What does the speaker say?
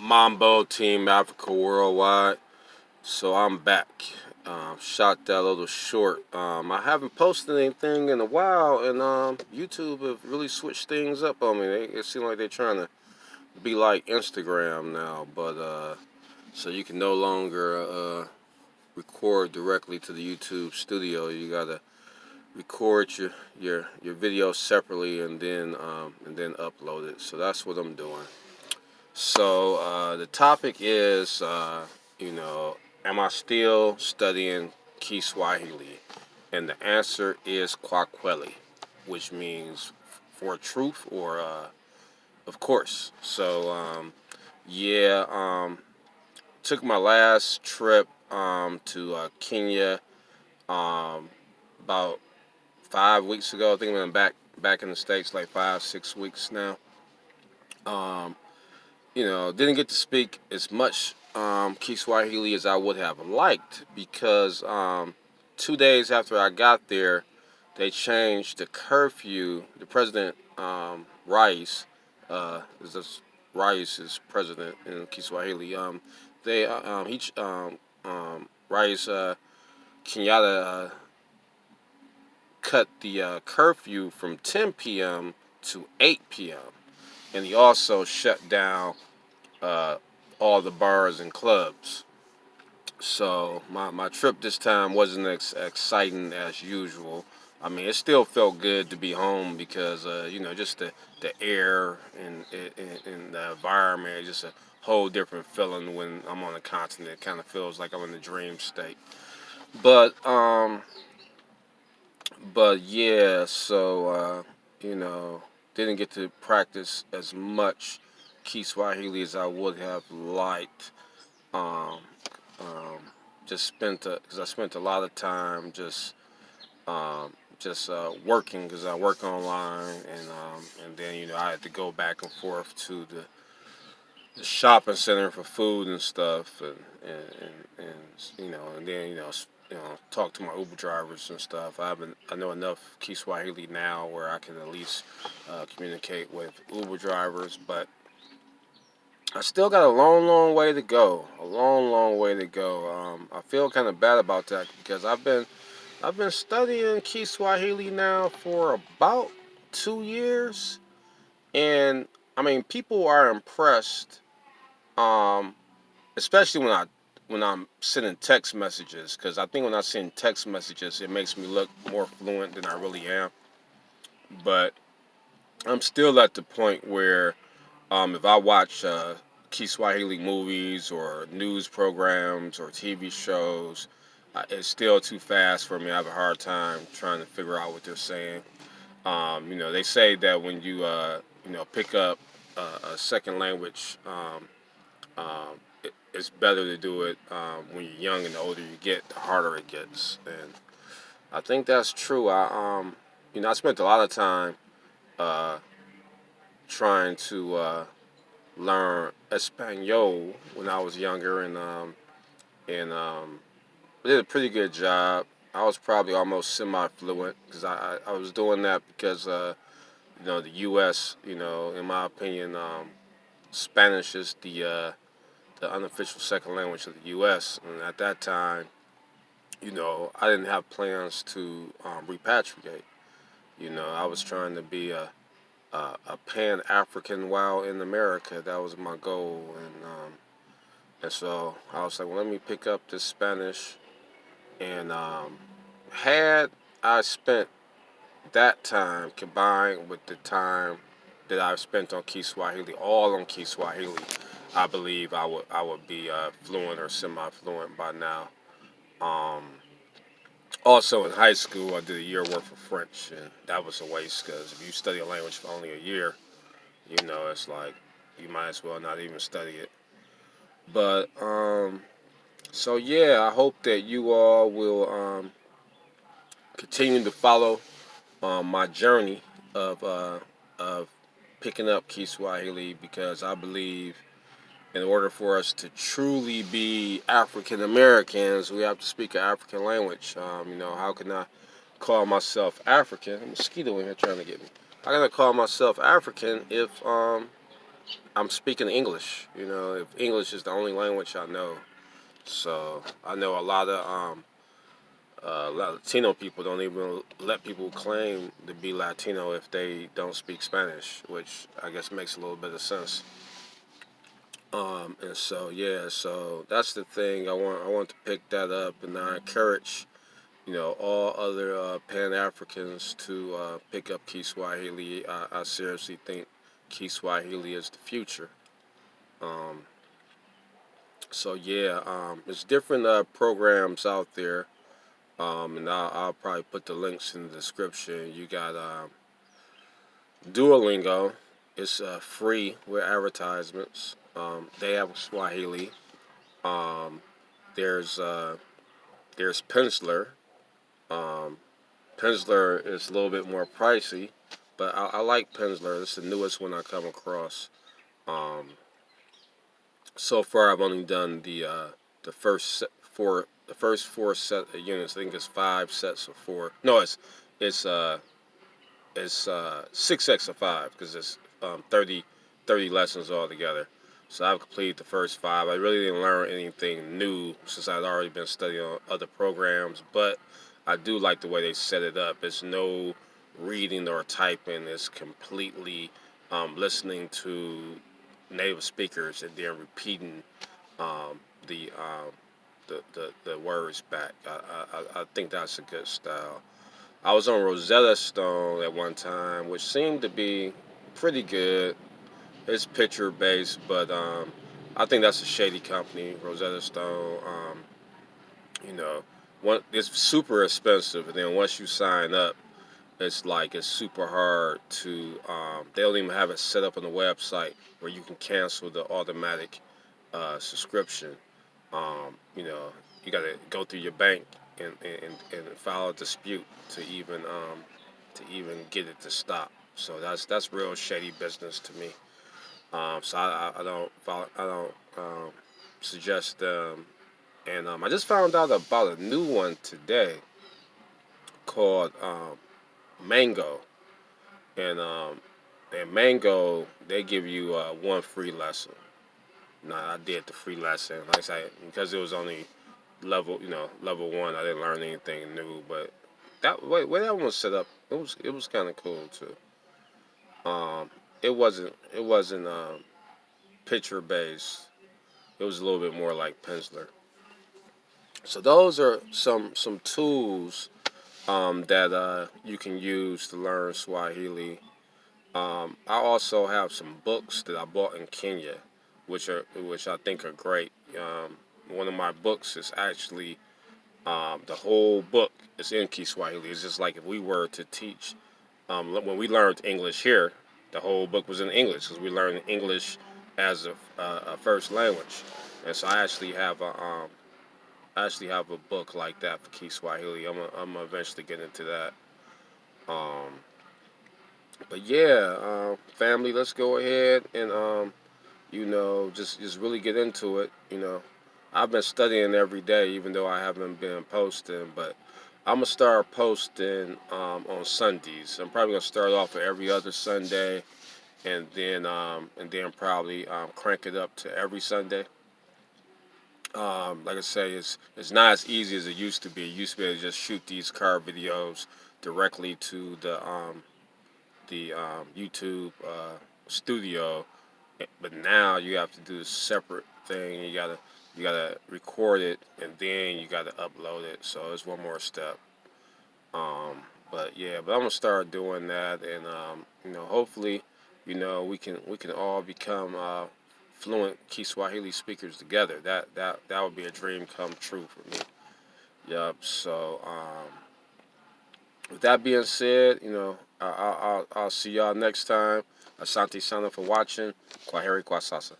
Mambo Team Africa Worldwide. So I'm back. Shot that little short. I haven't posted anything in a while, and YouTube have really switched things up on me. It seems like they're trying to be like Instagram now, but so you can no longer record directly to the YouTube studio. You gotta record your video separately and then upload it. So that's what I'm doing. So the topic is, am I still studying Kiswahili? And the answer is Kwakweli, which means for truth or of course. So yeah, took my last trip to Kenya about 5 weeks ago. I think I'm back in the States like 5 6 weeks now. Um, didn't get to speak as much Kiswahili as I would have liked because 2 days after I got there, they changed the curfew. The president, Rice, is this Rice is president in Kiswahili. They he Rice Kenyatta cut the curfew from 10 p.m. to 8 p.m. and he also shut down uh, all the bars and clubs. So my trip this time wasn't as exciting as usual. I mean, it still felt good to be home because just the air and the environment is just a whole different feeling when I'm on the continent. It kind of feels like I'm in a dream state. But yeah, so didn't get to practice as much Kiswahili as I would have liked. Um, um, just spent because I spent a lot of time just working because I work online and then I had to go back and forth to the shopping center for food and stuff and then talk to my Uber drivers and stuff. I know enough Kiswahili now where I can at least communicate with Uber drivers, but I still got a long, long way to go. A long, long way to go. I feel kind of bad about that because I've been studying Kiswahili now for about 2 years, and I mean people are impressed, um, especially when I'm sending text messages because I think when I send text messages it makes me look more fluent than I really am. But I'm still at the point where if I watch Kiswahili movies or news programs or TV shows, it's still too fast for me. I have a hard time trying to figure out what they're saying. They say that when you pick up a second language, it's better to do it when you're young, and the older you get, the harder it gets. And I think that's true. I spent a lot of time uh, trying to learn Espanol when I was younger, and I did a pretty good job. I was probably almost semi-fluent because I was doing that because the U.S. In my opinion, Spanish is the unofficial second language of the U.S. And at that time, I didn't have plans to repatriate. I was trying to be a Pan African while in America. That was my goal, and so I was like, well, let me pick up this Spanish. And had I spent that time combined with the time that I've spent on Kiswahili, all on Kiswahili, I believe I would be fluent or semi-fluent by now. Um, Also in high school, I did a year worth of French, and that was a waste because if you study a language for only a year, it's like you might as well not even study it. But so yeah, I hope that you all will continue to follow my journey of picking up Kiswahili because I believe in order for us to truly be African Americans, we have to speak an African language. How can I call myself African? A mosquito in here trying to get me. How can I call myself African if I'm speaking English. If English is the only language I know, so I know a lot of Latino people don't even let people claim to be Latino if they don't speak Spanish, which I guess makes a little bit of sense. And so yeah, so that's the thing. I want to pick that up, and I encourage all other Pan Africans to pick up Kiswahili. I seriously think Kiswahili is the future. Um, so yeah, there's different programs out there, and I'll probably put the links in the description. You got Duolingo. It's free with advertisements. They have Swahili. Um, there's there's Pensler. Um, Pensler is a little bit more pricey, but I like Pensler. It's the newest one I come across. Um, so far, I've only done the first four set of units. I think it's 5 sets of 4. No, it's uh it's 6 sets of 5 because it's 30 lessons altogether. So I've completed the first 5. I really didn't learn anything new since I'd already been studying on other programs, but I do like the way they set it up. It's no reading or typing. It's completely listening to native speakers and then repeating um, the, um, the words back. I think that's a good style. I was on Rosetta Stone at one time, which seemed to be pretty good. It's picture based, but I think that's a shady company, Rosetta Stone. You know, it's super expensive, and then once you sign up, it's super hard to. They don't even have it set up on the website where you can cancel the automatic subscription. You know, you got to go through your bank and file a dispute to even get it to stop. So that's real shady business to me. So I don't suggest them. And I just found out about a new one today called Mango. And Mango, they give you one free lesson. Nah, I did the free lesson. Like I said, because it was only level 1. I didn't learn anything new, but that way that one was set up, it was kind of cool too. Um, it wasn't picture based. It was a little bit more like Pensler. So those are some tools that you can use to learn Swahili. I also have some books that I bought in Kenya, which I think are great. One of my books is actually the whole book is in Kiswahili. It's just like if we were to teach when we learned English here, the whole book was in English because we learned English as a first language. And so I actually have a book like that for Kiswahili. I'm gonna eventually get into that. Um, but yeah, family, let's go ahead and just really get into it. I've been studying every day, even though I haven't been posting. But I'm gonna start posting on Sundays. I'm probably gonna start off with every other Sunday, and then probably crank it up to every Sunday. Like I say, it's not as easy as it used to be. It used to be able to just shoot these car videos directly to the YouTube studio, but now you have to do a separate thing. You gotta record it and then you gotta upload it. So it's one more step. Um, but yeah, but I'm gonna start doing that, and hopefully, we can all become fluent Kiswahili speakers together. That would be a dream come true for me. Yup. So with that being said, I'll see y'all next time. Asante sana for watching. Kwaheri kwa sasa.